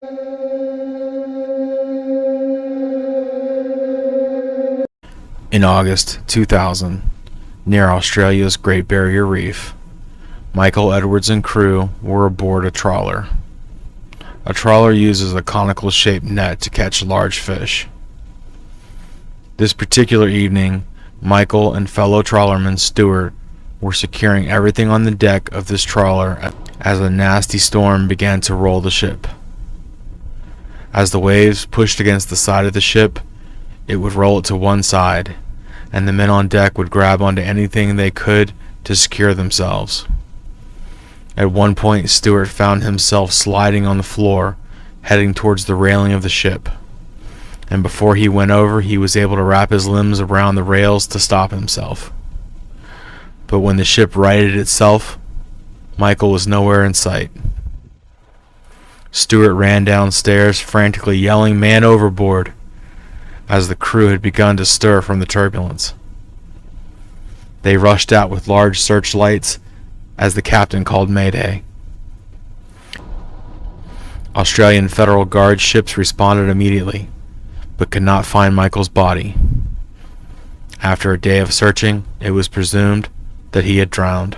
In August 2000, near Australia's Great Barrier Reef, Michael Edwards and crew were aboard a trawler. A trawler uses a conical-shaped net to catch large fish. This particular evening, Michael and fellow trawlerman Stuart were securing everything on the deck of this trawler as a nasty storm began to roll the ship. As the waves pushed against the side of the ship, it would roll it to one side, and the men on deck would grab onto anything they could to secure themselves. At one point, Stuart found himself sliding on the floor, heading towards the railing of the ship, and before he went over, he was able to wrap his limbs around the rails to stop himself. But when the ship righted itself, Michael was nowhere in sight. Stuart ran downstairs, frantically yelling, "Man overboard!" as the crew had begun to stir from the turbulence. They rushed out with large searchlights as the captain called Mayday. Australian Federal Guard ships responded immediately, but could not find Michael's body. After a day of searching, it was presumed that he had drowned.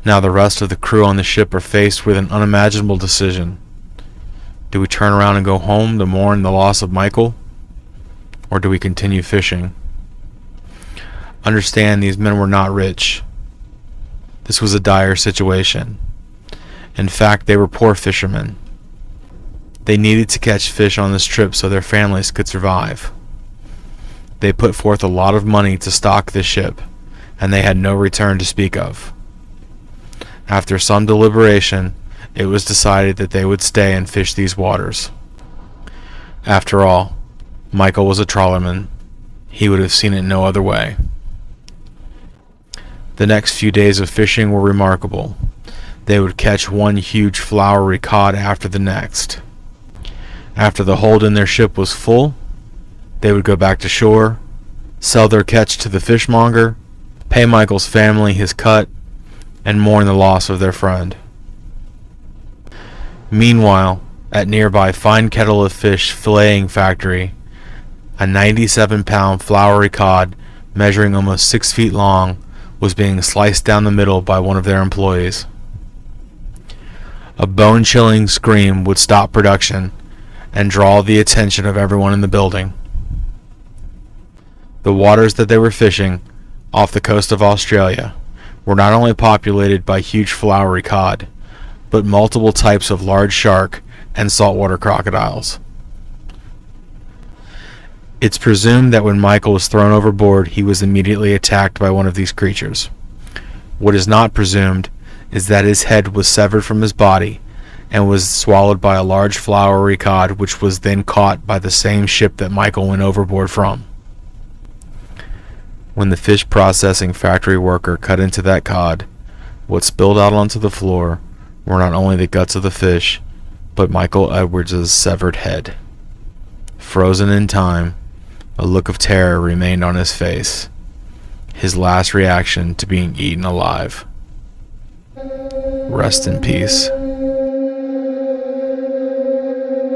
Now the rest of the crew on the ship are faced with an unimaginable decision. Do we turn around and go home to mourn the loss of Michael? Or do we continue fishing? Understand, these men were not rich. This was a dire situation. In fact, they were poor fishermen. They needed to catch fish on this trip so their families could survive. They put forth a lot of money to stock this ship, and they had no return to speak of. After some deliberation, it was decided that they would stay and fish these waters. After all, Michael was a trawlerman. He would have seen it no other way. The next few days of fishing were remarkable. They would catch one huge flowery cod after the next. After the hold in their ship was full, they would go back to shore, sell their catch to the fishmonger, pay Michael's family his cut, and mourn the loss of their friend. Meanwhile, at nearby Fine Kettle of Fish filleting factory, a 97-pound flowery cod measuring almost 6 feet long was being sliced down the middle by one of their employees. A bone-chilling scream would stop production and draw the attention of everyone in the building. The waters that they were fishing, off the coast of Australia, were not only populated by huge flowery cod, but multiple types of large shark and saltwater crocodiles. It's presumed that when Michael was thrown overboard, he was immediately attacked by one of these creatures. What is not presumed is that his head was severed from his body and was swallowed by a large flowery cod, which was then caught by the same ship that Michael went overboard from. When the fish processing factory worker cut into that cod, what spilled out onto the floor were not only the guts of the fish, but Michael Edwards' severed head. Frozen in time, a look of terror remained on his face, his last reaction to being eaten alive. Rest in peace.